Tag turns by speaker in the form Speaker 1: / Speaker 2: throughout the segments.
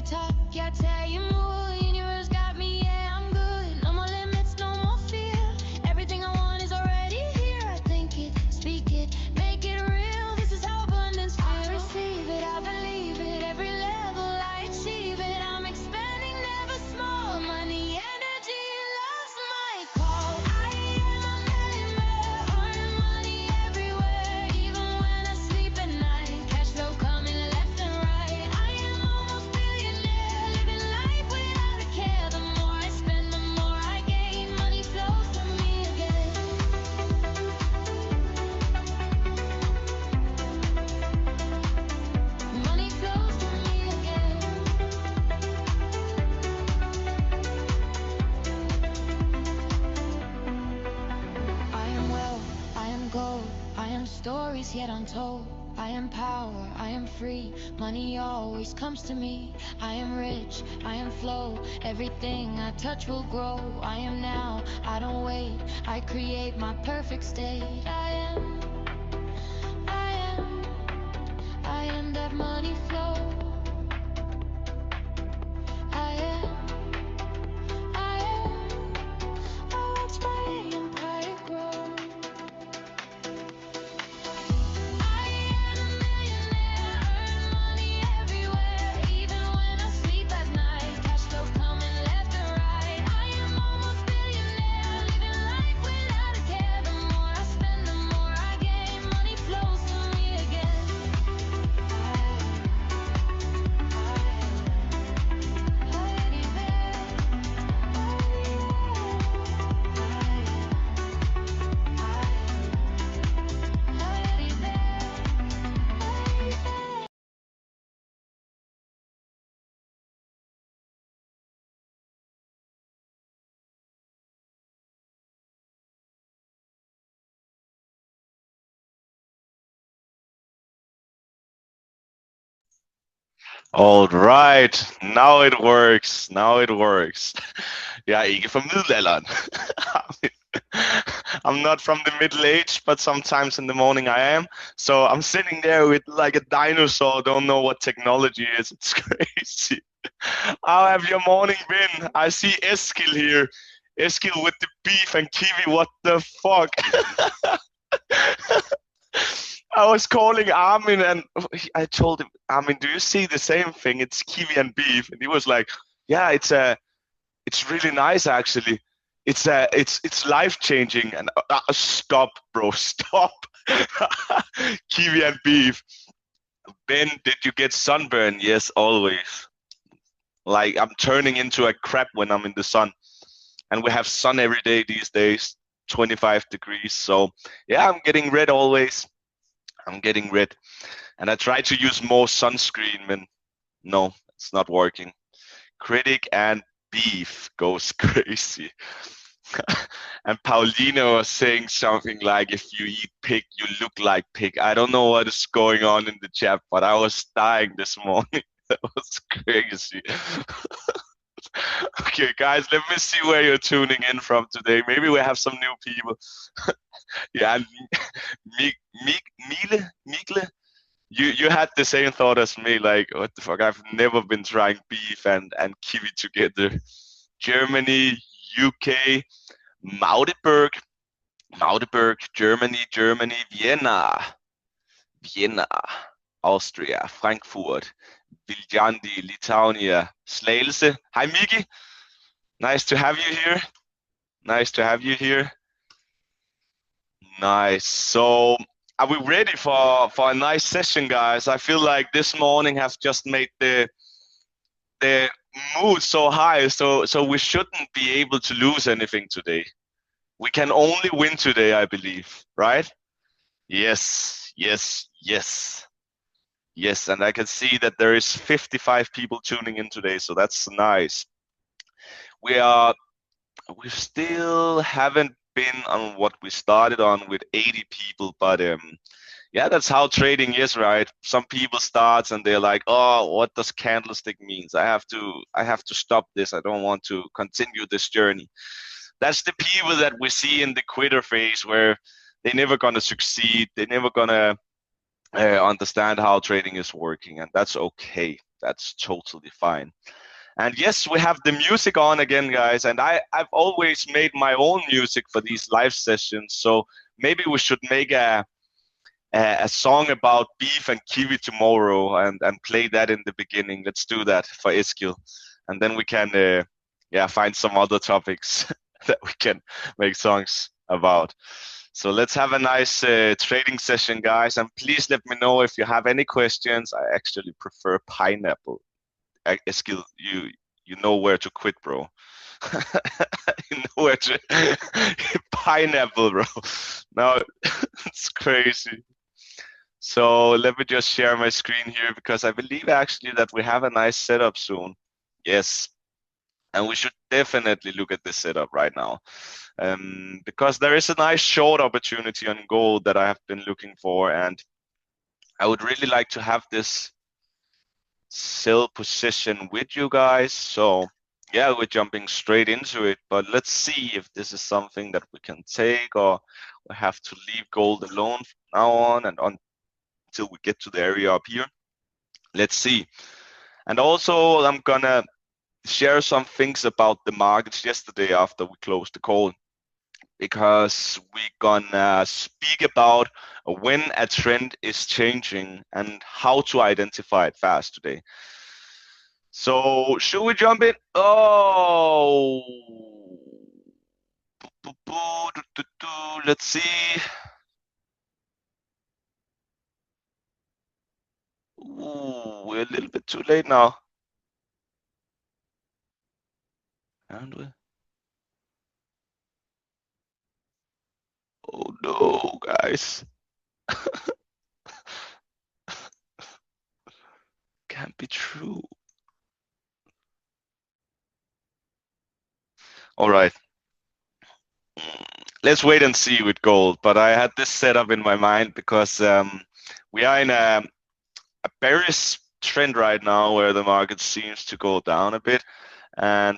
Speaker 1: you talk, yeah, I tell you more. Universe got me, yeah, I'm good. No more limits, no more fear. Everything I want is already here. I think it, speak it, make it real. This is how abundance feels. I receive it, I believe it. Every level I achieve it. I'm expanding, never small. Money, energy, love's my call. I am a millionaire, earn money everywhere. Even when I sleep at night, cash flow coming left and right. I am almost billionaire, living life without a care. The more I spend, the more I gain. Money flows to me again. Money flows to me again. I am wealth, I am gold, I am stories yet untold. I am power, I am free, money always comes to me. I am rich, I am flow, everything I touch will grow. I am now, I don't wait, I create my perfect state. I am that money flow. I watch my empire grow. I am a millionaire, earn money everywhere. Even when I sleep at night, cash flow coming left and right. I am almost billionaire, living life without a care. The more I spend, the more I gain. Money flows to me again.
Speaker 2: All right, now it works. Now it works. Jeg er ikke fra middelalderen. I'm not from the middle age, but sometimes in the morning I am. So I'm sitting there with like a dinosaur, don't know what technology is. It's crazy. How have your morning been? I see Eskil here. Eskil with the beef and kiwi, what the fuck? I was calling Armin and I told him, Armin, do you see the same thing? It's kiwi and beef. And he was like, yeah, it's really nice actually. It's life changing. And stop, bro, stop. Kiwi and beef. Ben, did you get sunburn? Yes, always. Like I'm turning into a crab when I'm in the sun. And we have sun every day these days, 25 degrees. So yeah, I'm getting red always. I'm getting red. And I try to use more sunscreen, and no, it's not working. Critic and beef goes crazy. And Paulina was saying something like, if you eat pig, you look like pig. I don't know what is going on in the chat, but I was dying this morning. That was crazy. Okay, guys, let me see where you're tuning in from today. Maybe we have some new people. Yeah, Mikle, you had the same thought as me, like, what the fuck, I've never been trying beef and kiwi together. Germany, UK, Magdeburg, Germany, Vienna, Austria, Frankfurt, Viljandi, Lithuania, Slagelse. Hi, Miki. Nice to have you here. Nice to have you here. Nice. So, are we ready for a nice session, guys? I feel like this morning has just made the mood so high, so we shouldn't be able to lose anything today. We can only win today, I believe, right? Yes, yes, yes. Yes, and I can see that there is 55 people tuning in today, so that's nice. We still haven't been on what we started on with 80 people, but yeah, that's how trading is, right? Some people start and they're like, oh, what does candlestick means? I have to stop this. I don't want to continue this journey. That's the people that we see in the quitter phase, where they're never gonna succeed. They're never gonna understand how trading is working, and that's okay. that's totally fine. And yes, we have the music on again, guys. And I've always made my own music for these live sessions. So maybe we should make a song about beef and kiwi tomorrow and play that in the beginning. Let's do that for Eskil. And then we can find some other topics that we can make songs about. So let's have a nice trading session, guys. And please let me know if you have any questions. I actually prefer pineapple. Eskil, you know where to quit, bro. You know where to pineapple, bro. No, it's crazy. So let me just share my screen here because I believe actually that we have a nice setup soon. Yes, and we should definitely look at this setup right now. Because there is a nice short opportunity on gold that I have been looking for, and I would really like to have this sell position with you guys. So yeah, we're jumping straight into it, but let's see if this is something that we can take, or we have to leave gold alone from now on and until we get to the area up here. Let's see. And also I'm gonna share some things about the markets yesterday after we closed the call, because we're gonna speak about when a trend is changing and how to identify it fast today. So should we jump in? Oh, let's see. Ooh, we're a little bit too late now. Aren't we? Oh no, guys. Can't be true. All right. Let's wait and see with gold. But I had this set up in my mind because we are in a bearish trend right now where the market seems to go down a bit. And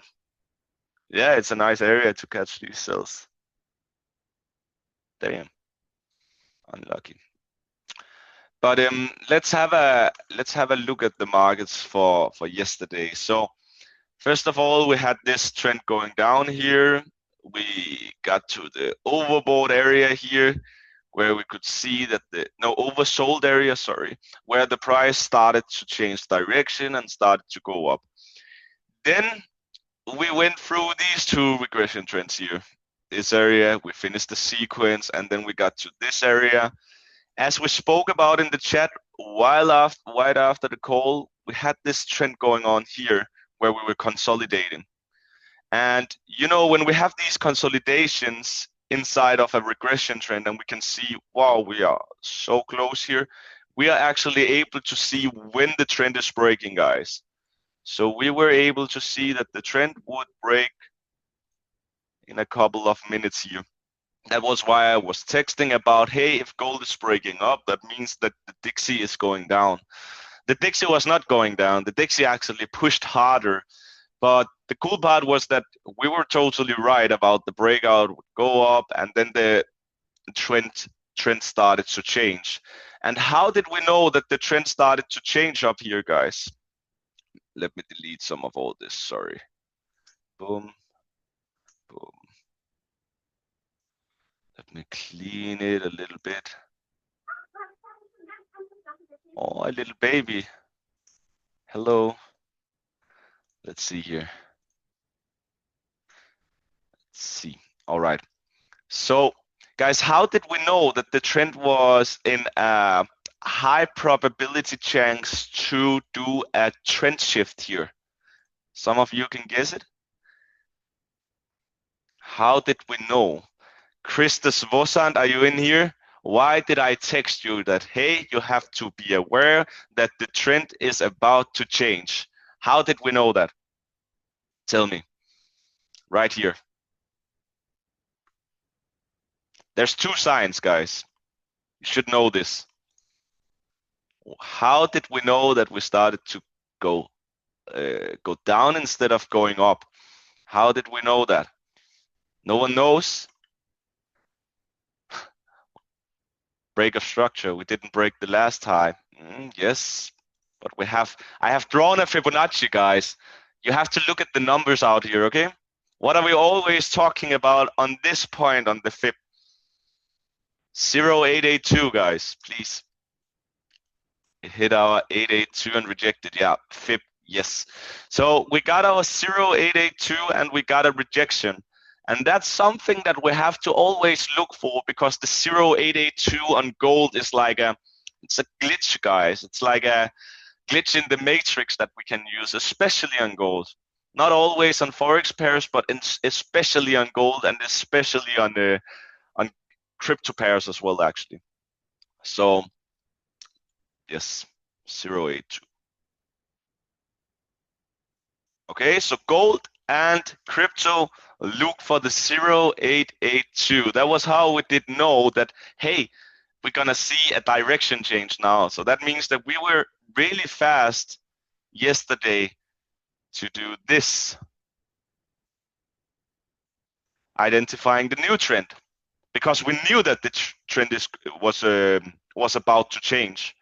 Speaker 2: yeah, it's a nice area to catch these sells. Damn. Unlucky. But let's have a look at the markets for yesterday. So first of all, we had this trend going down here. We got to the overbought area here, where we could see that oversold area, sorry, where the price started to change direction and started to go up. Then we went through these two regression trends here. This area, we finished the sequence, and then we got to this area. As we spoke about in the chat right after the call, we had this trend going on here where we were consolidating. And you know, when we have these consolidations inside of a regression trend and we can see, wow, we are so close here, we are actually able to see when the trend is breaking, guys. So we were able to see that the trend would break in a couple of minutes here. That was why I was texting about, hey, if gold is breaking up, that means that the Dixie is going down. The Dixie was not going down. The Dixie actually pushed harder. But the cool part was that we were totally right about the breakout would go up, and then the trend started to change. And how did we know that the trend started to change up here, guys? Let me delete some of all this, sorry. Boom, boom. Let me clean it a little bit. Oh, a little baby. Hello. Let's see here. Let's see. All right. So, guys, how did we know that the trend was in a high probability chance to do a trend shift here? Some of you can guess it. How did we know? Christus Vosand, are you in here? Why did I text you that, hey, you have to be aware that the trend is about to change? How did we know that? Tell me. Right here. There's two signs, guys. You should know this. How did we know that we started to go down instead of going up? How did we know that? No one knows. Break of structure. We didn't break the last high. Yes, but I have drawn a Fibonacci, guys. You have to look at the numbers out here, okay? What are we always talking about on this point on the Fib? 0882, guys, please. It hit our 882 and rejected. Yeah, Fib, yes. So we got our 0882 and we got a rejection. And that's something that we have to always look for, because the 0882 on gold is like it's a glitch, guys. It's like a glitch in the matrix that we can use, especially on gold. Not always on forex pairs, but especially on gold, and especially on crypto pairs as well, actually. So yes, 082. Okay, so gold and crypto, look for the 0882. That was how we did know that, hey, we're gonna see a direction change now. So that means that we were really fast yesterday to do this, identifying the new trend, because we knew that the trend was about to change.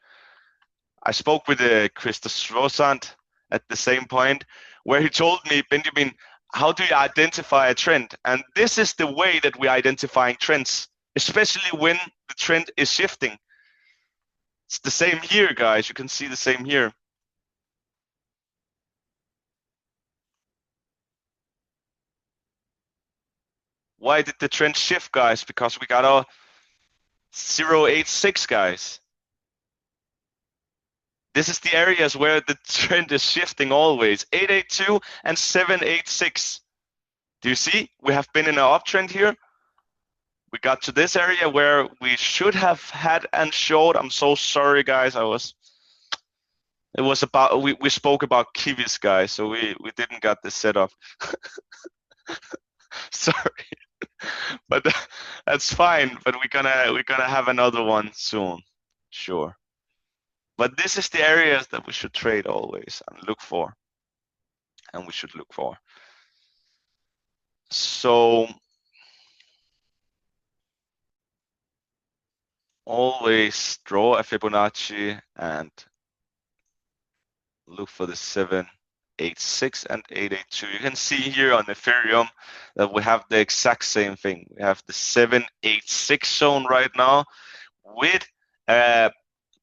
Speaker 2: I spoke with Christa Strosand at the same point, where he told me, Benjamin, how do you identify a trend? And this is the way that we're identifying trends, especially when the trend is shifting. It's the same here, guys. You can see the same here. Why did the trend shift, guys? Because we got our 086, guys. This is the areas where the trend is shifting always. 882 and 786. Do you see? We have been in an uptrend here. We got to this area where we should have had and showed. I'm so sorry, guys. It was about, we spoke about kiwis, guys, so we didn't got this set up. Sorry. But that's fine. But we're gonna have another one soon. Sure. But this is the areas that we should trade always and look for. And we should look for. So always draw a Fibonacci and look for the 786 and 882. You can see here on Ethereum that we have the exact same thing. We have the 786 zone right now, with a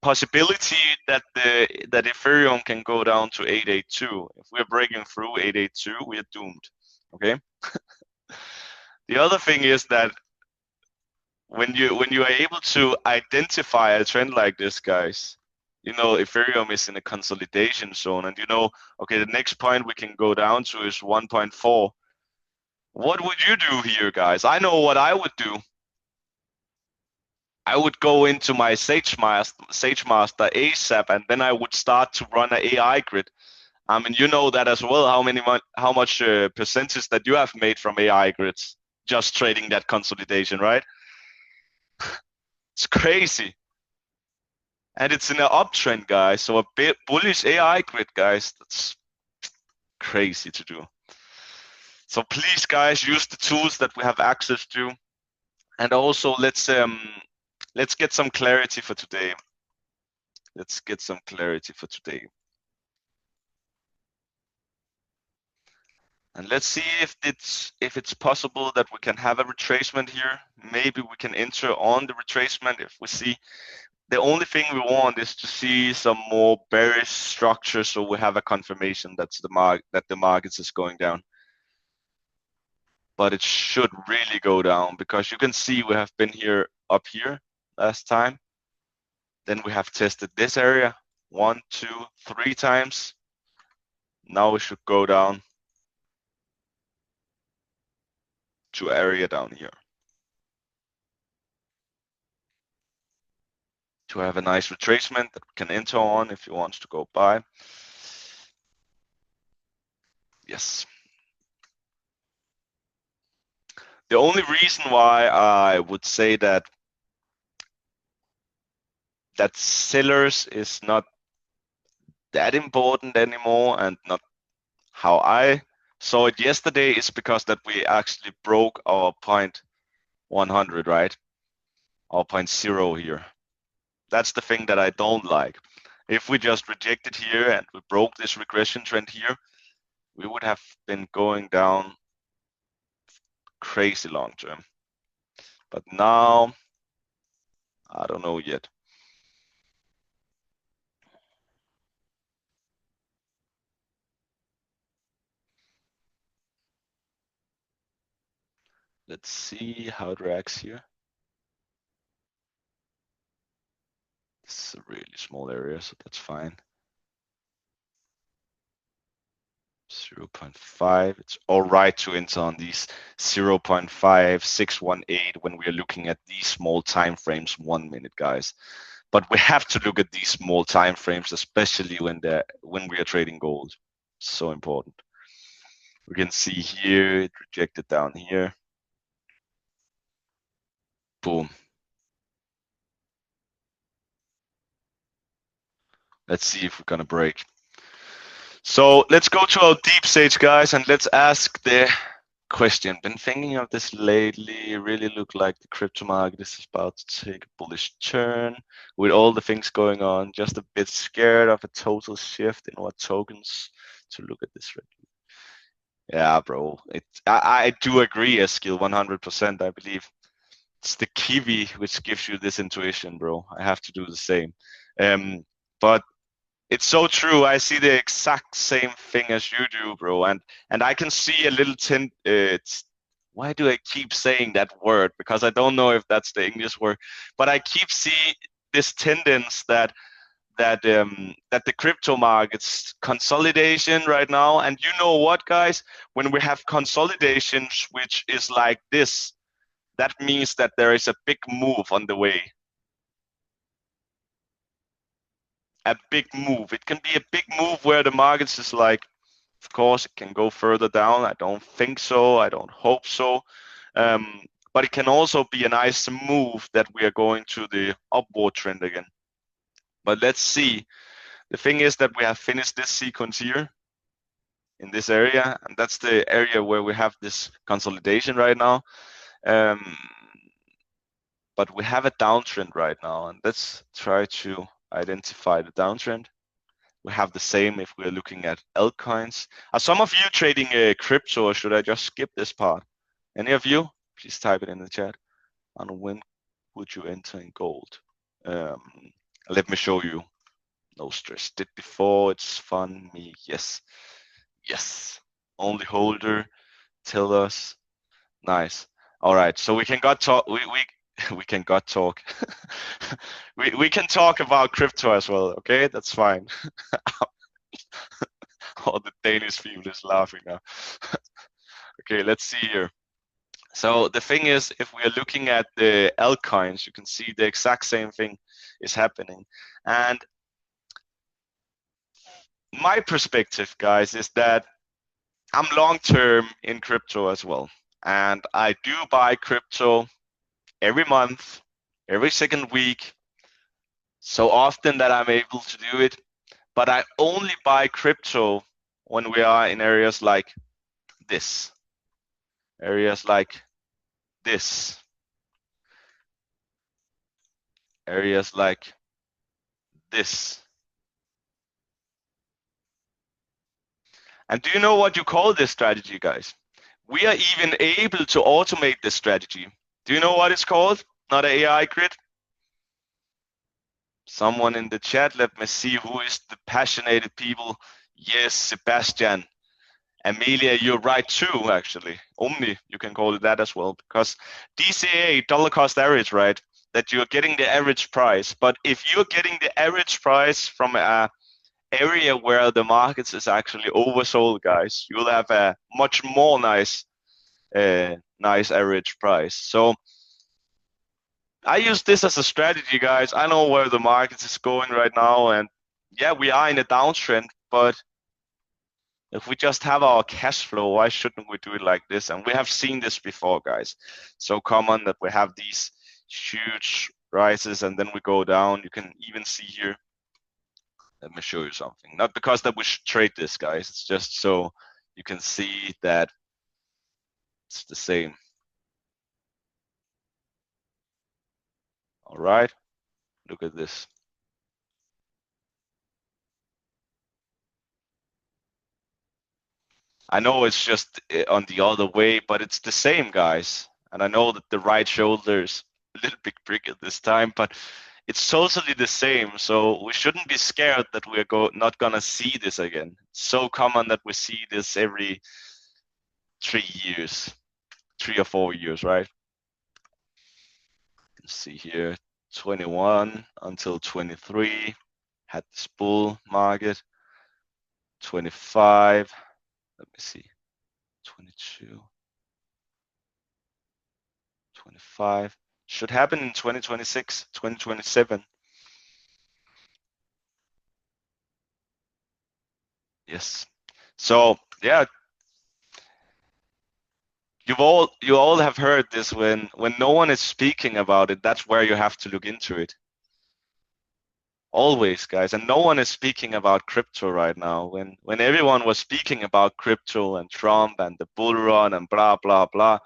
Speaker 2: possibility that that Ethereum can go down to 882. If we're breaking through 882, we're doomed. Okay. The other thing is that when you are able to identify a trend like this, guys, you know Ethereum is in a consolidation zone, and you know, okay, the next point we can go down to is 1.4. What would you do here, guys? I know what I would do. I would go into my SageMaster ASAP, and then I would start to run an AI grid. I mean, you know that as well. How much percentage that you have made from AI grids just trading that consolidation, right? It's crazy, and it's in an uptrend, guys. So a bit bullish AI grid, guys. That's crazy to do. So please, guys, use the tools that we have access to, and also let's get some clarity for today. Let's get some clarity for today. And let's see if it's possible that we can have a retracement here. Maybe we can enter on the retracement if we see. The only thing we want is to see some more bearish structure, so we have a confirmation that the market is going down. But it should really go down, because you can see we have been here up here last time. Then we have tested this area 1, 2, 3 times. Now we should go down to area down here to have a nice retracement that we can enter on if you want to go buy. Yes. The only reason why I would say that sellers is not that important anymore, and not how I saw it yesterday, is because that we actually broke our point 100, right? Our point 0 here. That's the thing that I don't like. If we just rejected here and we broke this regression trend here, we would have been going down crazy long term. But now, I don't know yet. Let's see how it reacts here. This is a really small area, so that's fine. 0.5. It's all right to enter on these 0.5, 618 when we are looking at these small time frames, 1 minute, guys. But we have to look at these small time frames, especially when we are trading gold. So important. We can see here it rejected down here. Boom. Let's see if we're gonna break. So let's go to our deep stage, guys, and let's ask the question. Been thinking of this lately. Really look like the crypto market is about to take a bullish turn with all the things going on. Just a bit scared of a total shift in what tokens to look at this. Yeah, bro. I do agree, Eskil, 100%. I believe it's the kiwi which gives you this intuition, bro. I have to do the same. But it's so true. I see the exact same thing as you do, bro. And I can see a little tint. Why do I keep saying that word? Because I don't know if that's the English word, but I keep see this tendency that the crypto markets consolidation right now. And you know what, guys? When we have consolidations, which is like this, that means that there is a big move on the way. A big move. It can be a big move where the markets is like, of course, it can go further down. I don't think so. I don't hope so. But it can also be a nice move that we are going to the upward trend again. But let's see. The thing is that we have finished this sequence here in this area, and that's the area where we have this consolidation right now. But we have a downtrend right now, and let's try to identify the downtrend. We have the same if we're looking at altcoins. Are some of you trading crypto, or should I just skip this part? Any of you? Please type it in the chat. And when would you enter in gold? Let me show you. No stress. Did before. It's fun. Me. Yes. Yes. Only holder. Tell us. Nice. All right. So we can got talk. We can got talk. we can talk about crypto as well. Okay, that's fine. All the Danish people is laughing now. Okay, let's see here. So the thing is, if we are looking at the altcoins, you can see the exact same thing is happening. And my perspective, guys, is that I'm long-term in crypto as well. And I do buy crypto every month, every second week, so often that I'm able to do it. But I only buy crypto when we are in areas like this, areas like this, areas like this. And do you know what you call this strategy, guys? We are even able to automate this strategy. Do you know what it's called? Not an AI grid? Someone in the chat, let me see who is the passionate people. Yes, Sebastian. Amelia, you're right too, actually. Omni, you can call it that as well, because DCA, dollar cost average, right? That you're getting the average price. But if you're getting the average price from a area where the markets is actually oversold, guys, you'll have a much more nice average price. So I use this as a strategy, guys. I know where the market is going right now, and yeah, we are in a downtrend, but if we just have our cash flow, why shouldn't we do it like this? And we have seen this before, guys. So common that we have these huge rises and then we go down. You can even see here. Let me show you something. Not because that we should trade this, guys. It's just so you can see that it's the same. All right. Look at this. I know it's just on the other way, but it's the same, guys. And I know that the right shoulder is a little bit bigger this time, but it's totally the same. So we shouldn't be scared that we're not gonna see this again. It's so common that we see this every 3 years, 3 or 4 years, right? You can see here, 21 until 23 had this bull market. 25, let me see, 22, 25. Should happen in 2026, 2027. Yes. So yeah, you all have heard this when no one is speaking about it, that's where you have to look into it. Always, guys. And no one is speaking about crypto right now. When everyone was speaking about crypto and Trump and the bull run and blah blah blah,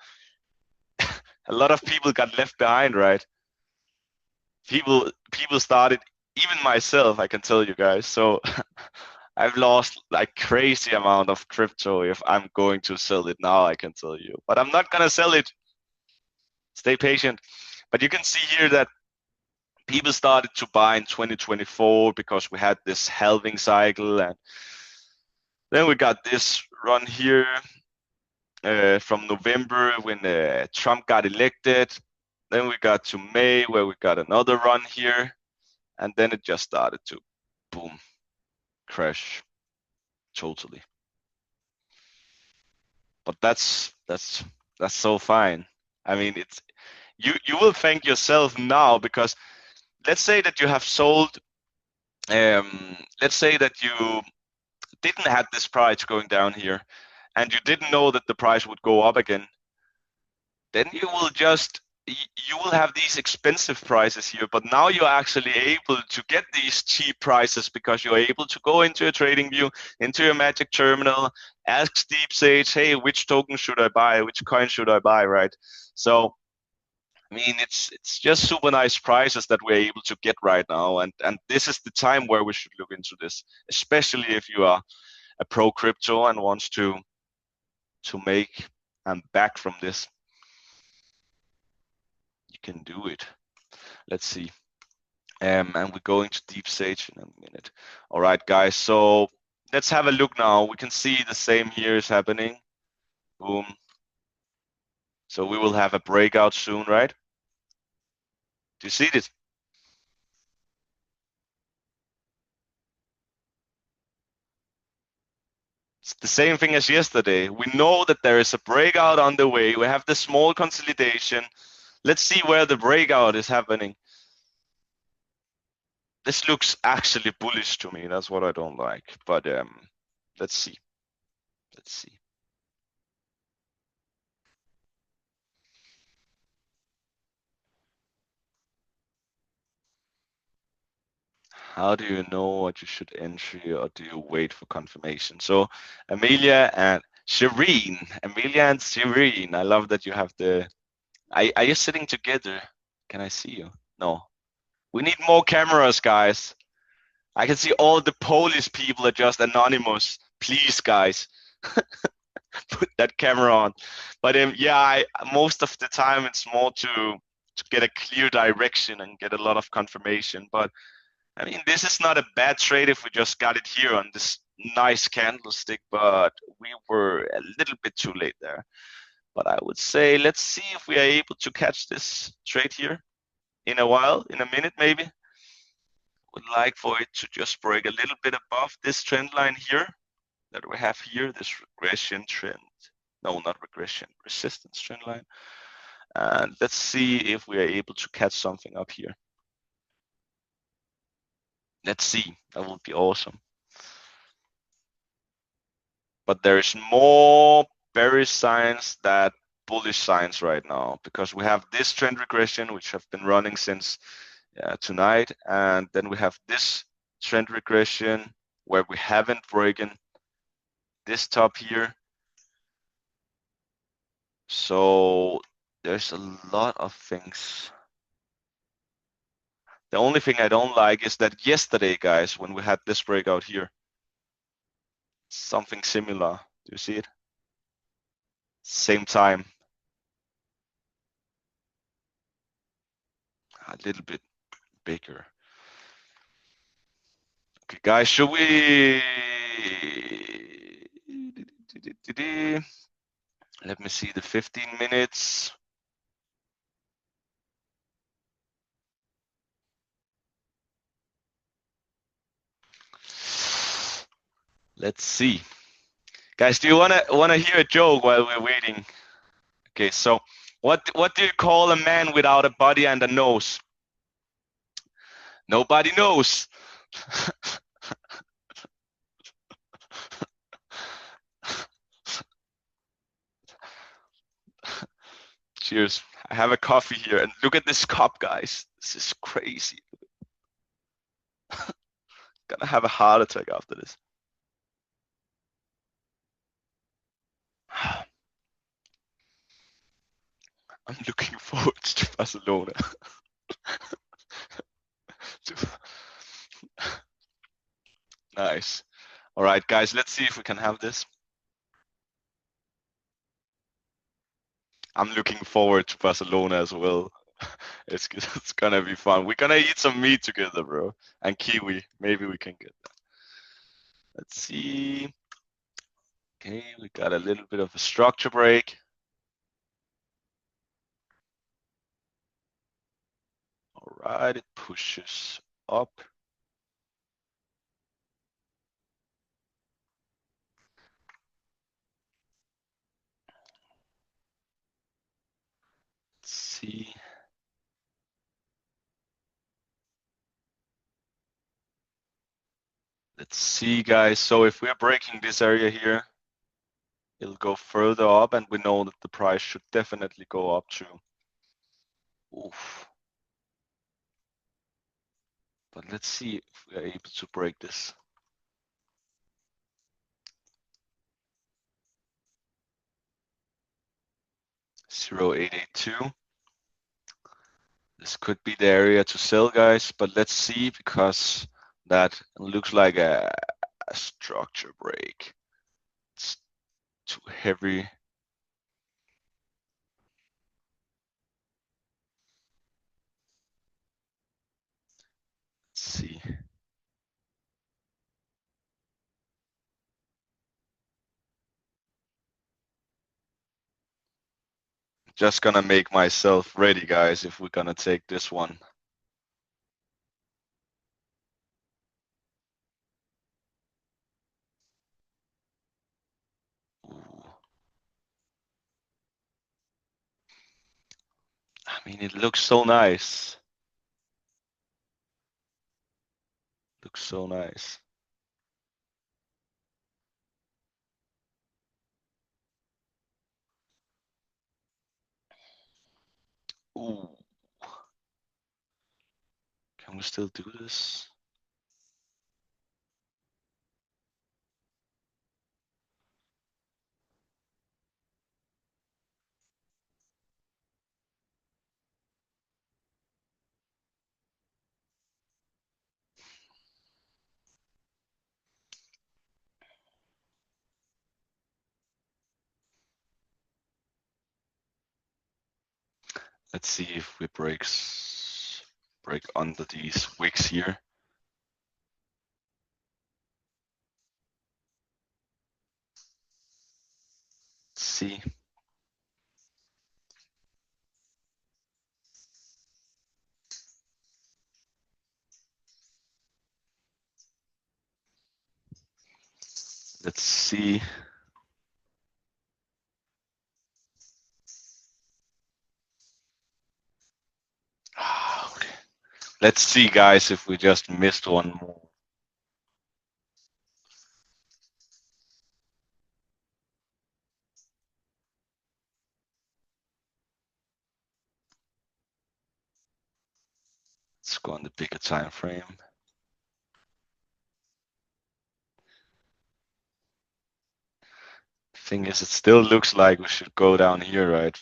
Speaker 2: a lot of people got left behind, right? People started, even myself, I can tell you guys. So I've lost like crazy amount of crypto if I'm going to sell it now, I can tell you. But I'm not gonna sell it. Stay patient. But you can see here that people started to buy in 2024 because we had this halving cycle, and then we got this run here from November when Trump got elected. Then we got to May where we got another run here, and then it just started to boom, crash totally. But that's so fine. I mean, it's you will thank yourself now, because let's say that you have sold, let's say that you didn't have this price going down here, and you didn't know that the price would go up again. Then you will have these expensive prices here, but now you're actually able to get these cheap prices because you're able to go into a trading view, into your magic terminal, ask Deep Sage, hey, which token should I buy? Which coin should I buy, right? So, I mean, it's just super nice prices that we're able to get right now, and this is the time where we should look into this, especially if you are a pro crypto and wants to make and back from this. You can do it. Let's see. And we're going to Deep Sage in a minute. All right, guys. So let's have a look now. We can see the same here is happening. Boom. So we will have a breakout soon, right? Do you see this? It's the same thing as yesterday. We know that there is a breakout on the way. We have the small consolidation. Let's see where the breakout is happening. This looks actually bullish to me. That's what I don't like. But let's see. Let's see. How do you know what you should enter, or do you wait for confirmation? So Amelia and Shireen, I love that you have the. Are you sitting together? Can I see you? No. We need more cameras, guys. I can see all the Polish people are just anonymous. Please, guys, put that camera on. But yeah, most of the time it's more to get a clear direction and get a lot of confirmation. But I mean, this is not a bad trade if we just got it here on this nice candlestick, but we were a little bit too late there. But I would say, let's see if we are able to catch this trade here in a while, in a minute maybe. Would like for it to just break a little bit above this trend line here that we have here, this regression trend. No, not regression, resistance trend line. And let's see if we are able to catch something up here. Let's see, that would be awesome. But there is more bearish signs than bullish signs right now, because we have this trend regression, which have been running since tonight, and then we have this trend regression where we haven't broken this top here. So there's a lot of things. The only thing I don't like is that yesterday, guys, when we had this breakout here, something similar. Do you see it? Same time. A little bit bigger. Okay, guys, should we? Let me see the 15 minutes. Let's see. Guys, do you wanna hear a joke while we're waiting? Okay, so what do you call a man without a body and a nose? Nobody knows. Cheers. I have a coffee here, and look at this cup, guys. This is crazy. Gonna have a heart attack after this. I'm looking forward to Barcelona. Nice. All right, guys, let's see if we can have this. I'm looking forward to Barcelona as well. It's gonna be fun. We're gonna eat some meat together, bro. And kiwi. Maybe we can get that. Let's see. Okay, we got a little bit of a structure break. All right, it pushes up. Let's see. Let's see, guys. So if we're breaking this area here, it'll go further up, and we know that the price should definitely go up too. Oof. But let's see if we are able to break this. $0.882. This could be the area to sell, guys, but let's see, because that looks like a structure break. It's too heavy. Let's see. Just gonna make myself ready, guys, if we're gonna take this one. Ooh. I mean, it looks so nice. Looks so nice. Ooh. Can we still do this? Let's see if we break under these wicks here. Let's see. Let's see. Okay. Let's see, guys, if we just missed one more. Let's go on the bigger time frame. Thing is, it still looks like we should go down here, right?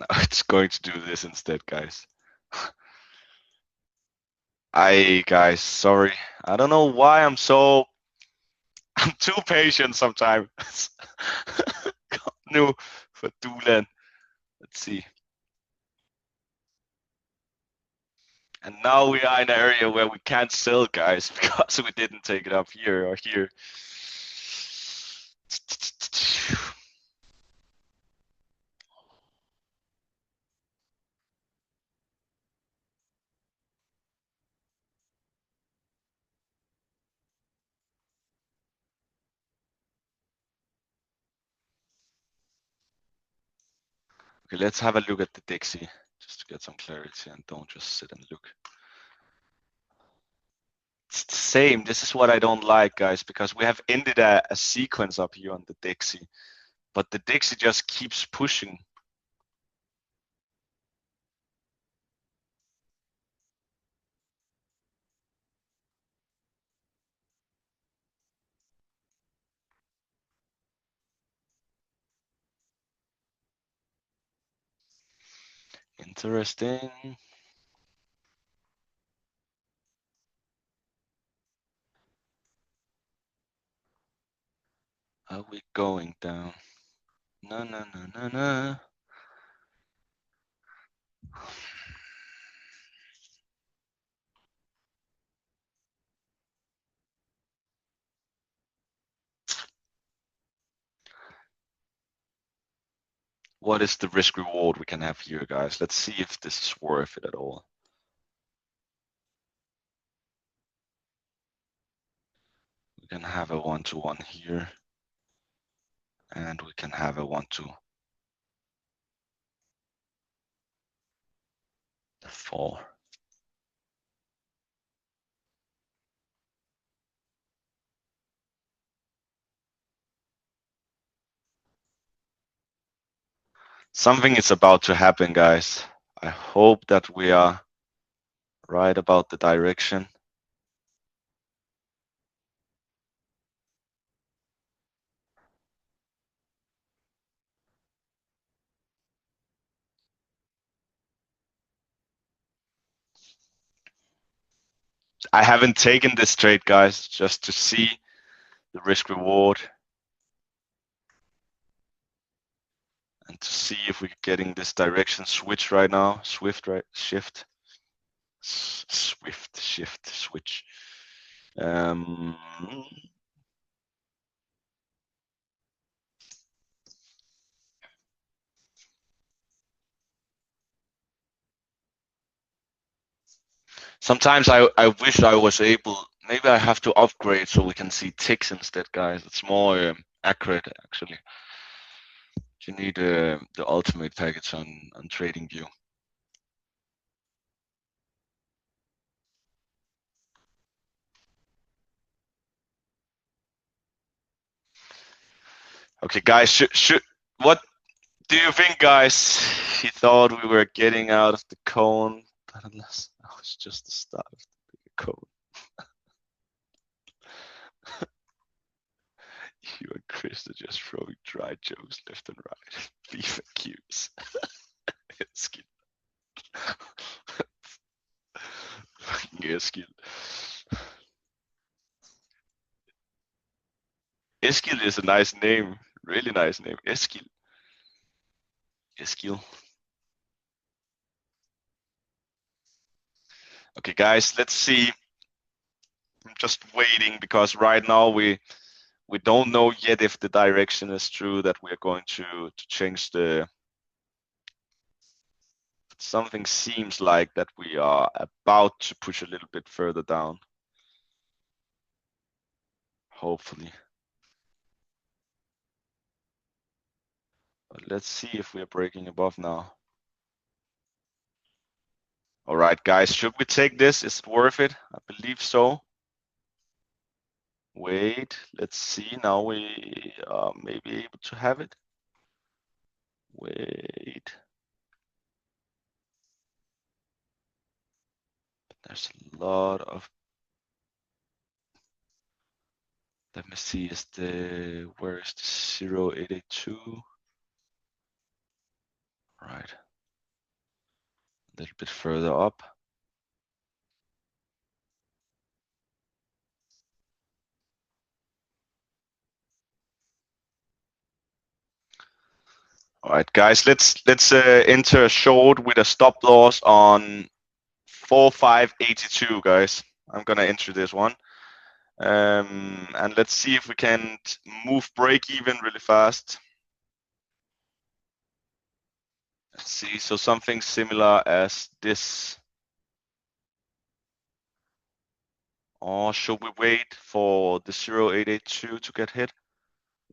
Speaker 2: No, it's going to do this instead, guys. Guys, sorry. I don't know why I'm too patient sometimes. Nu for Dulan. Let's see. And now we are in an area where we can't sell, guys, because we didn't take it up here or here. Okay, let's have a look at the Dixie, just to get some clarity and don't just sit and look. It's the same. This is what I don't like, guys, because we have ended a sequence up here on the Dixie, but the Dixie just keeps pushing. Interesting. Are we going down? No, no, no, no, no. What is the risk reward we can have here, guys? Let's see if this is worth it at all. We can have a 1-1 here, and we can have a 1-4. Something is about to happen, guys. I hope that we are right about the direction. I haven't taken this trade, guys, just to see the risk reward and to see if we're getting this direction switch right now. Swift, right? Shift. Swift, shift, switch. Sometimes I wish I was able, maybe I have to upgrade so we can see ticks instead, guys. It's more accurate, actually. You need the ultimate package on TradingView. Okay, guys, what do you think, guys? He thought we were getting out of the cone, but unless that was just the start of the bigger cone. You and Chris are just throwing dry jokes left and right. Beef accuse. Eskil. Fucking Eskil. Eskil is a nice name. Really nice name. Eskil. Eskil. Okay, guys, let's see. I'm just waiting because right now we don't know yet if the direction is true that we are going to change the. Something seems like that we are about to push a little bit further down. Hopefully. But let's see if we are breaking above now. All right, guys, should we take this? Is it worth it? I believe so. Wait, let's see. Now we are maybe able to have it. Wait. There's a lot of. Let me see. Where is the 0882? Right. little bit further up. All right, guys, let's enter a short with a stop loss on 4582, guys. I'm gonna enter this one. And let's see if we can move break even really fast. Let's see, so something similar as this. Or should we wait for the 0882 to get hit?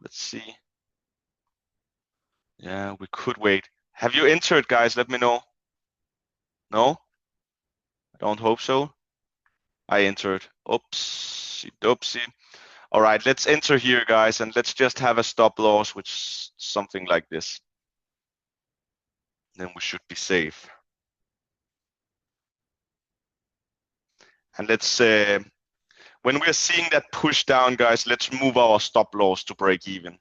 Speaker 2: Let's see. Yeah, we could wait. Have you entered, guys? Let me know. No? I don't hope so. I entered. Oopsie doopsie. All right, let's enter here, guys, and let's just have a stop loss, which is something like this. Then we should be safe. And let's, when we're seeing that push down, guys, let's move our stop loss to break even.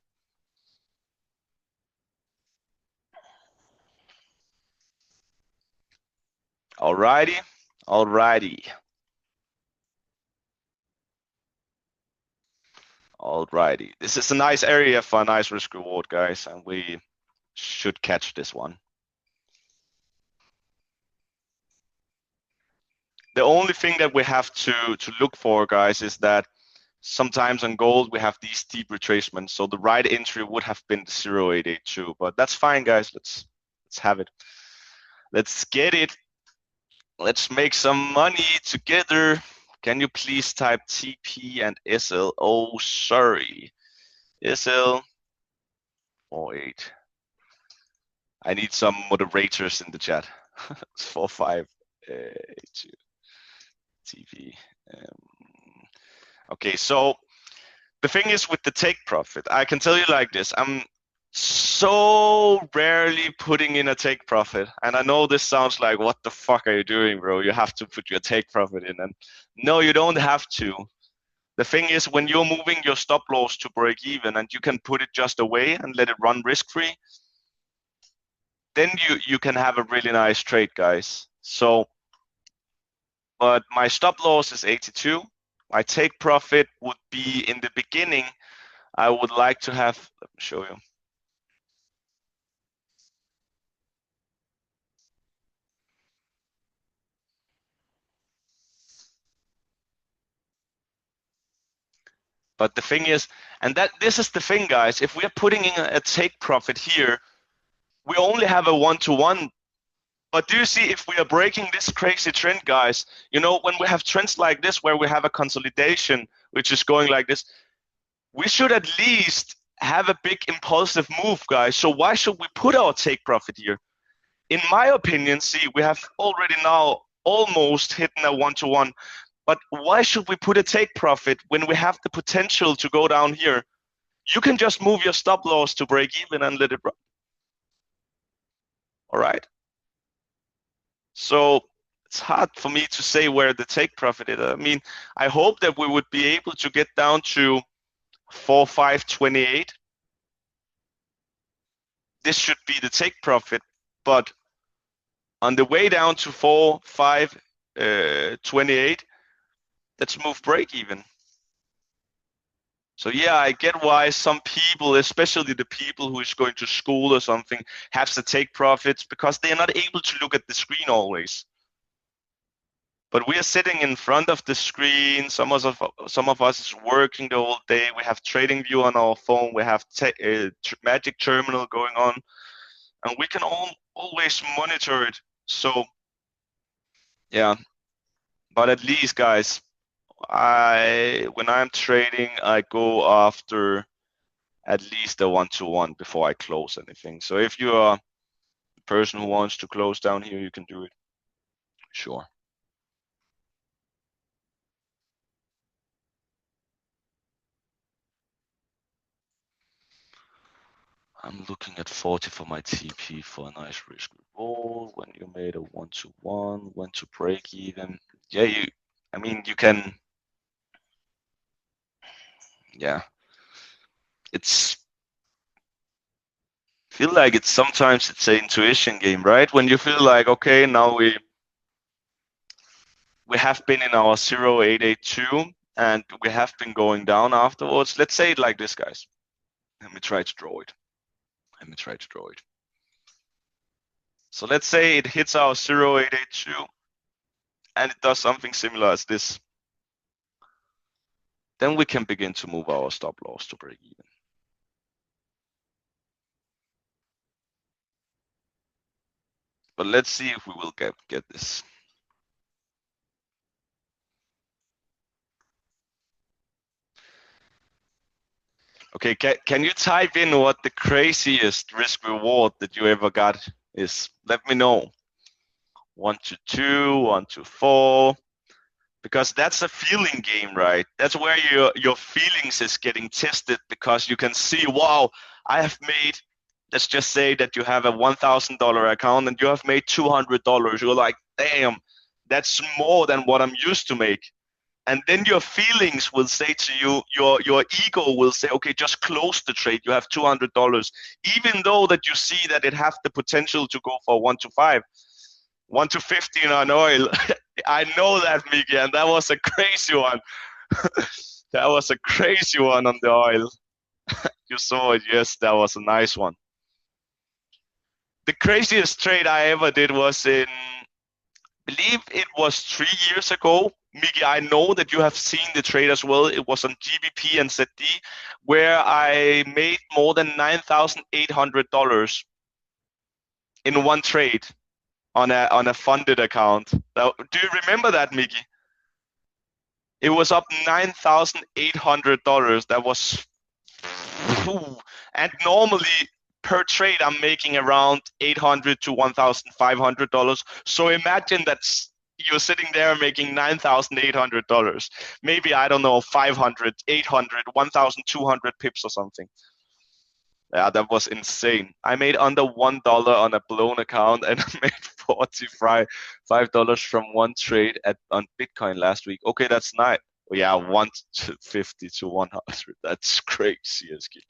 Speaker 2: Alrighty, alrighty. Alrighty. This is a nice area for a nice risk reward, guys, and we should catch this one. The only thing that we have to look for, guys, is that sometimes on gold we have these deep retracements. So the right entry would have been the 0882, but that's fine, guys. Let's have it. Let's get it. Let's make some money together. Can you please type TP and SL? Oh, sorry. SL 48. I need some moderators in the chat. 4582 TP. Okay, so the thing is with the take profit, I can tell you like this. I'm so rarely putting in a take profit. And I know this sounds like, what the fuck are you doing, bro? You have to put your take profit in. And no, you don't have to. The thing is, when you're moving your stop loss to break even and you can put it just away and let it run risk-free, then you can have a really nice trade, guys. So, but my stop loss is 82. My take profit would be in the beginning. I would like to have, let me show you. But the thing is, and that this is the thing, guys, if we're putting in a take profit here, we only have a one-to-one. But do you see, if we are breaking this crazy trend, guys, you know, when we have trends like this, where we have a consolidation, which is going like this, we should at least have a big impulsive move, guys. So why should we put our take profit here? In my opinion, see, we have already now almost hit a one-to-one. But why should we put a take profit when we have the potential to go down here? You can just move your stop loss to break even and let it run. All right. So it's hard for me to say where the take profit is. I mean, I hope that we would be able to get down to 4528. This should be the take profit, but on the way down to 4528, let's move break even. So yeah, I get why some people, especially the people who is going to school or something, have to take profits because they are not able to look at the screen always. But we are sitting in front of the screen. Some of us is working the whole day. We have trading view on our phone. We have magic terminal going on, and we can always monitor it. So yeah, but at least, guys, when I'm trading, I go after at least a one-to-one before I close anything. So if you are a person who wants to close down here, you can do it. Sure. I'm looking at 40 for my TP for a nice risk reward. When you made a one-to-one, went to break even. Yeah, I mean, you can, yeah, it's, feel like it's sometimes it's an intuition game, right? When you feel like, okay, now we have been in our 0882 and we have been going down afterwards. Let's say it like this, guys. Let me try to draw it. Let me try to draw it. So let's say it hits our 0882 and it does something similar as this. Then we can begin to move our stop loss to break even. But let's see if we will get this. Okay, can you type in what the craziest risk reward that you ever got is? Let me know. 1 to 2, 1 to 4. Because that's a feeling game, right? That's where your feelings is getting tested, because you can see, wow, I have made, let's just say that you have a $1,000 account and you have made $200. You're like, damn, that's more than what I'm used to make. And then your feelings will say to you, your ego will say, okay, just close the trade. You have $200, even though that you see that it have the potential to go for 1 to 5, 1 to 15 on oil. I know that, Miki, and that was a crazy one. That was a crazy one on the oil. You saw it, yes, that was a nice one. The craziest trade I ever did was in, I believe it was 3 years ago. Miki, I know that you have seen the trade as well. It was on GBP and ZD, where I made more than $9,800 in one trade on a funded account. Now, do you remember that, Miki? It was up $9,800. That was, and normally per trade I'm making around $800 to $1,500. So imagine that you're sitting there making $9,800. Maybe, I don't know, 500, 800, 1,200 pips or something. Yeah, that was insane. I made under $1 on a blown account, and I made $45 from one trade on Bitcoin last week. Okay, that's nice. Yeah, 150 to 100. That's crazy, Eski.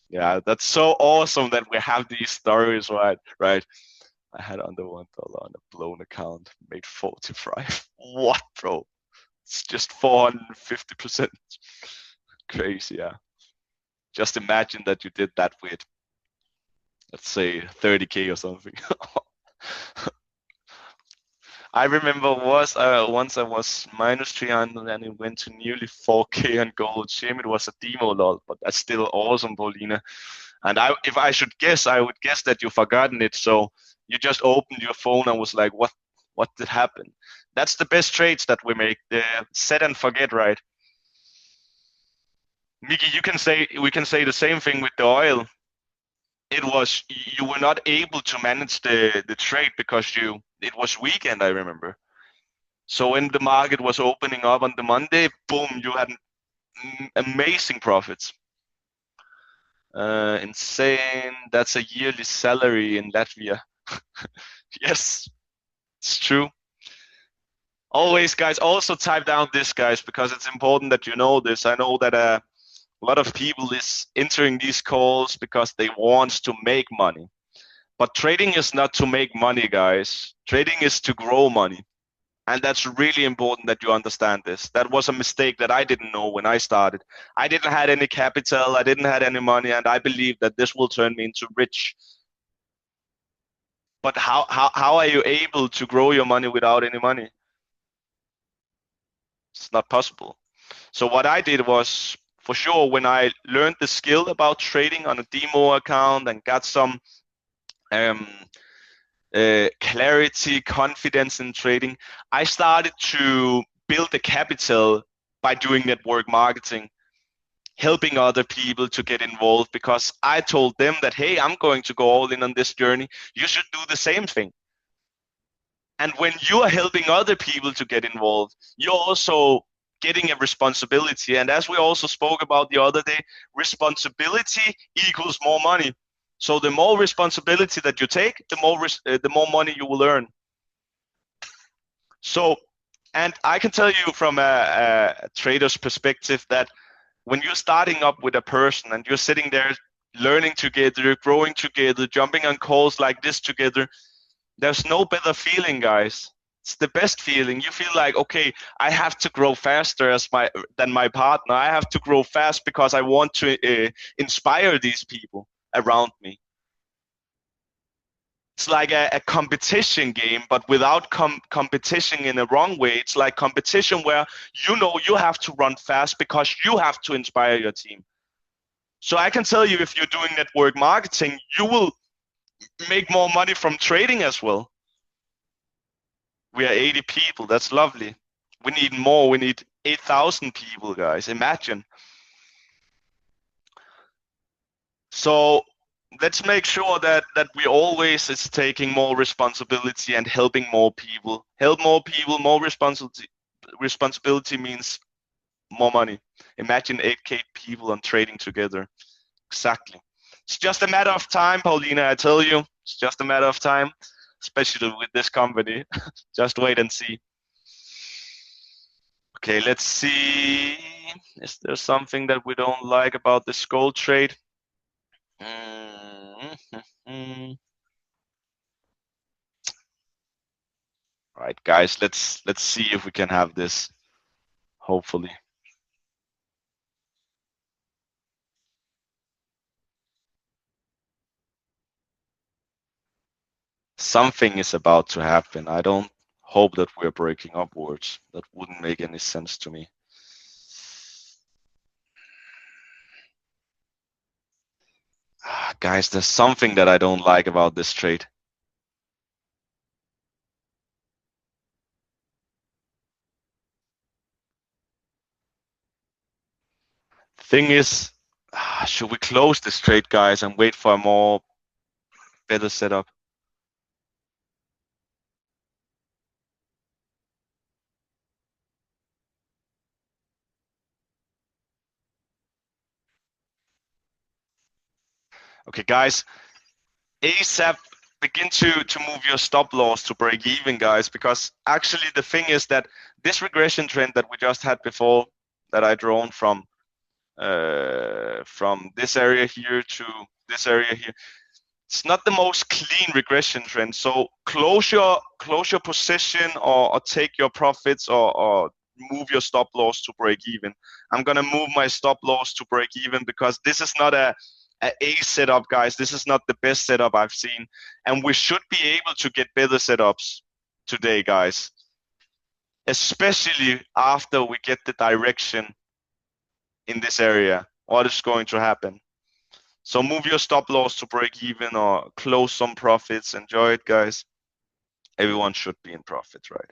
Speaker 2: Yeah, that's so awesome that we have these stories, right? Right. I had under $1 on a blown account, made 45. What, bro? It's just 450%. Crazy, yeah. Just imagine that you did that with, let's say, 30K or something. I remember once I was minus 300 and it went to nearly 4K on gold. Shame it was a demo, lol, but that's still awesome, Paulina. And if I should guess, I would guess that you've forgotten it. So you just opened your phone and was like, what did happen? That's the best trades that we make. The set and forget, right? Miki, we can say the same thing with the oil. You were not able to manage the trade because it was weekend, I remember. So when the market was opening up on the Monday, boom, you had amazing profits. Insane. That's a yearly salary in Latvia. Yes, it's true. Always, guys, also type down this, guys, because it's important that you know this. I know that a lot of people is entering these calls because they want to make money. But trading is not to make money, guys. Trading is to grow money. And that's really important that you understand this. That was a mistake that I didn't know when I started. I didn't have any capital, I didn't have any money, and I believed that this will turn me into rich. But how are you able to grow your money without any money? It's not possible. So what I did was, for sure, when I learned the skill about trading on a demo account and got some clarity, confidence in trading, I started to build a capital by doing network marketing, helping other people to get involved, because I told them that, hey, I'm going to go all in on this journey. You should do the same thing. And when you are helping other people to get involved, you're also getting a responsibility. And as we also spoke about the other day, responsibility equals more money. So the more responsibility that you take, the more money you will earn. So, and I can tell you from a trader's perspective that when you're starting up with a person and you're sitting there learning together, growing together, jumping on calls like this together. There's no better feeling, guys. It's the best feeling. You feel like, okay, I have to grow faster than my partner. I have to grow fast because I want to inspire these people around me. It's like a competition game, but without competition in a wrong way. It's like competition where you know you have to run fast because you have to inspire your team. So I can tell you, if you're doing network marketing, you will make more money from trading as well. We are 80 people. That's lovely. We need more. We need 8,000 people, guys. Imagine. So let's make sure that we always is taking more responsibility and helping more people. Help more people, more responsibility. Responsibility means more money. Imagine 8K people on trading together. Exactly. It's just a matter of time, Paulina. I tell you, it's just a matter of time, especially with this company. Just wait and see. Okay, let's see. Is there something that we don't like about this gold trade? All right, guys, let's see if we can have this. Hopefully. Something is about to happen. I don't hope that we're breaking upwards. That wouldn't make any sense to me. Guys, there's something that I don't like about this trade. Thing is, should we close this trade, guys, and wait for a more better setup? Okay, guys, ASAP begin to move your stop loss to break even, guys, because actually the thing is that this regression trend that we just had before, that I drawn from this area here to this area here, it's not the most clean regression trend. So close your position, or take your profits, or move your stop loss to break even. I'm gonna move my stop loss to break even because this is not a setup, guys. This is not the best setup I've seen, and we should be able to get better setups today, guys, especially after we get the direction in this area. What is going to happen? So move your stop loss to break even, or close some profits. Enjoy it, guys. Everyone should be in profit, right?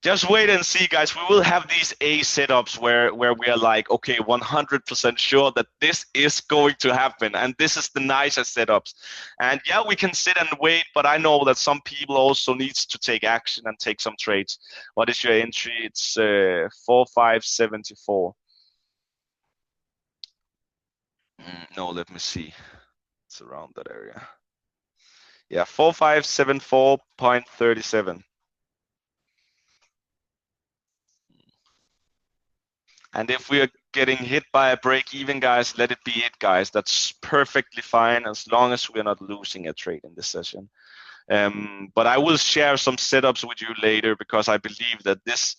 Speaker 2: Just wait and see, guys. We will have these A setups where we are like, okay, 100% sure that this is going to happen, and this is the nicest setups. And yeah, we can sit and wait, but I know that some people also needs to take action and take some trades. What is your entry? It's 4574. No, let me see. It's around that area. Yeah, 4574.37. And if we are getting hit by a break even, guys, let it be it, guys. That's perfectly fine as long as we're not losing a trade in this session. But I will share some setups with you later, because I believe that this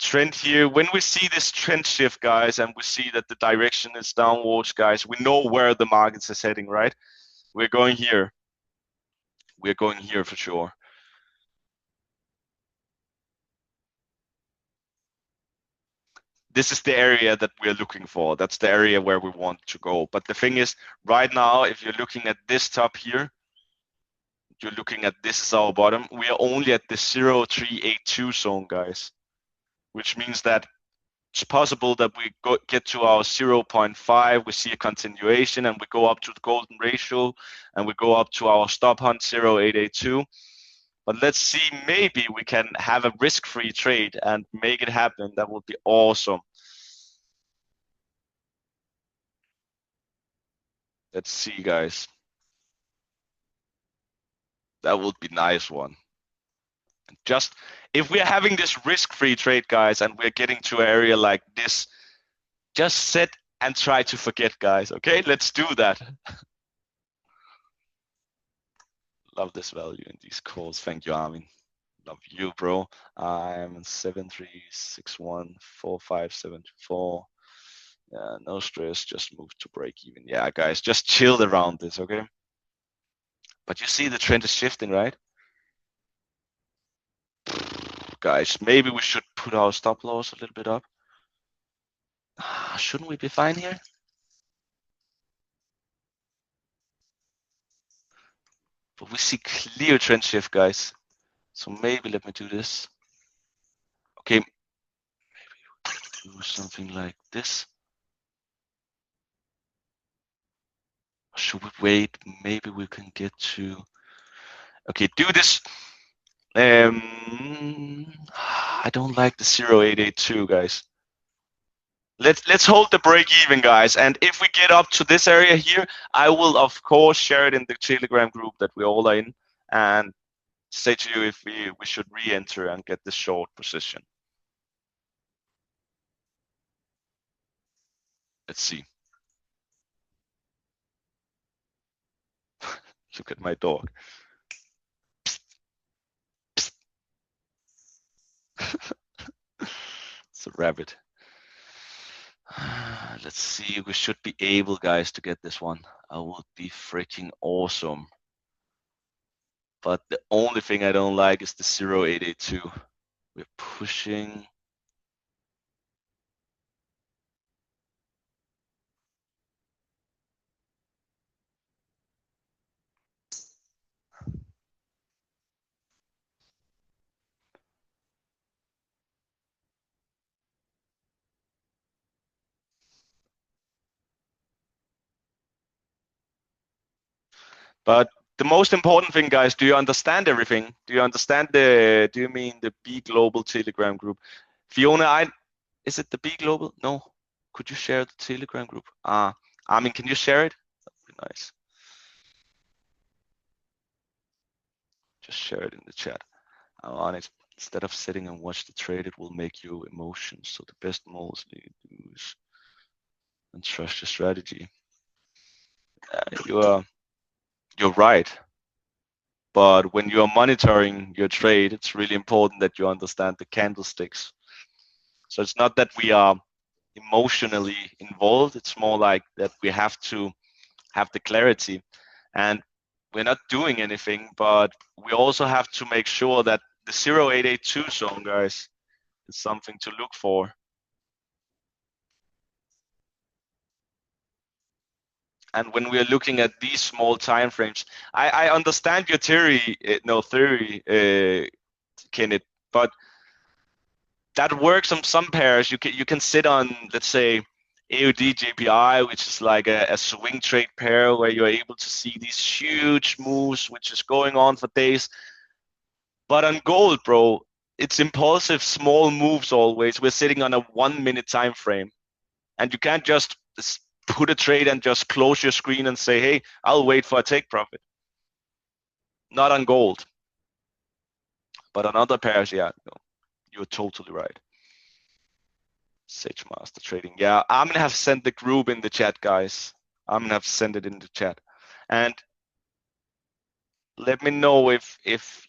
Speaker 2: trend here, when we see this trend shift, guys, and we see that the direction is downwards, guys, we know where the markets is heading, right? We're going here. We're going here for sure. This is the area that we're looking for. That's the area where we want to go. But the thing is, right now, if you're looking at this top here, you're looking at this is our bottom. We are only at the 0382 zone, guys, which means that it's possible that we get to our 0.5, we see a continuation, and we go up to the golden ratio, and we go up to our stop hunt 0882. But let's see, maybe we can have a risk-free trade and make it happen. That would be awesome. Let's see, guys. That would be nice one. Just If we're having this risk-free trade, guys, and we're getting to an area like this, just sit and try to forget, guys. Okay, let's do that. Love this value in these calls. Thank you, Armin. Love you, bro. I'm 73614574. Yeah, no stress. Just move to break even. Yeah, guys, just chill around this, okay? But you see the trend is shifting, right? Guys, maybe we should put our stop loss a little bit up. Shouldn't we be fine here? But we see clear trend shift, guys. So maybe let me do this. Okay, maybe do something like this. Should we wait? Maybe we can get to. Okay, do this. I don't like the 0882, guys. Let's hold the break even, guys. And if we get up to this area here, I will of course share it in the Telegram group that we all are in, and say to you if we should re-enter and get the short position. Let's see. Look at my dog. It's a rabbit. Let's see. We should be able, guys, to get this one. I would be freaking awesome. But the only thing I don't like is the 0882. We're pushing. But the most important thing, guys, do you understand everything? Do you understand do you mean the B Global Telegram group? Fiona, is it the B Global? No. Could you share the Telegram group? I mean, can you share it? That'd be nice. Just share it in the chat. I'm on it. Instead of sitting and watch the trade, it will make you emotions. So the best mostly use and trust your strategy. You're right. But when you are monitoring your trade, it's really important that you understand the candlesticks. So it's not that we are emotionally involved. It's more like that we have to have the clarity. And we're not doing anything, but we also have to make sure that the 0882 zone, guys, is something to look for. And when we are looking at these small time frames, I understand your theory, Kenneth, but that works on some pairs. You can sit on, let's say, AUD JPI, which is like a swing trade pair where you're able to see these huge moves, which is going on for days. But on gold, bro, it's impulsive small moves always. We're sitting on a 1 minute time frame, and you can't just put a trade and just close your screen and say, hey, I'll wait for a take profit. Not on gold. But on other pairs, yeah, no, you're totally right. Sage Master Trading. Yeah, I'm gonna have sent the group in the chat, guys. I'm gonna have sent it in the chat. And let me know if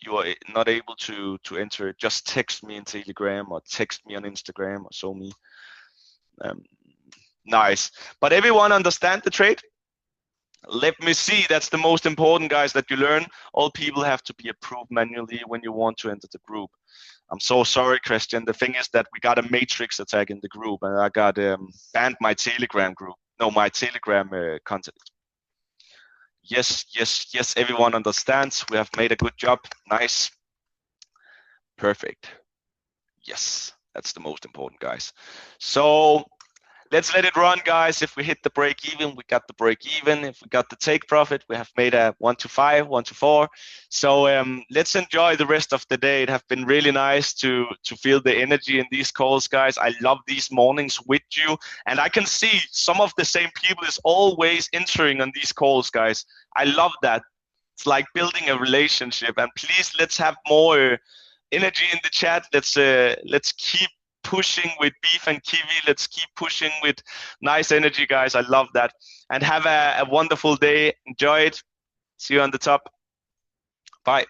Speaker 2: you are not able to enter it. Just text me in Telegram or text me on Instagram or so me. Nice. But everyone understand the trade? Let me see. That's the most important, guys, that you learn. All people have to be approved manually when you want to enter the group. I'm so sorry, Christian. The thing is that we got a matrix attack in the group, and I got banned my Telegram group. No, my Telegram content. Yes, yes, yes. Everyone understands. We have made a good job. Nice. Perfect. Yes, that's the most important, guys. So let's let it run, guys. If we hit the break even, we got the break even. If we got the take profit, we have made a 1 to 5, 1 to 4. So let's enjoy the rest of the day. It has been really nice to feel the energy in these calls, guys. I love these mornings with you, and I can see some of the same people is always entering on these calls, guys. I love that. It's like building a relationship, and please let's have more energy in the chat. Let's keep pushing with Beef and Kiwi. Let's keep pushing with nice energy, guys. I love that. And have a wonderful day. Enjoy it. See you on the top. Bye.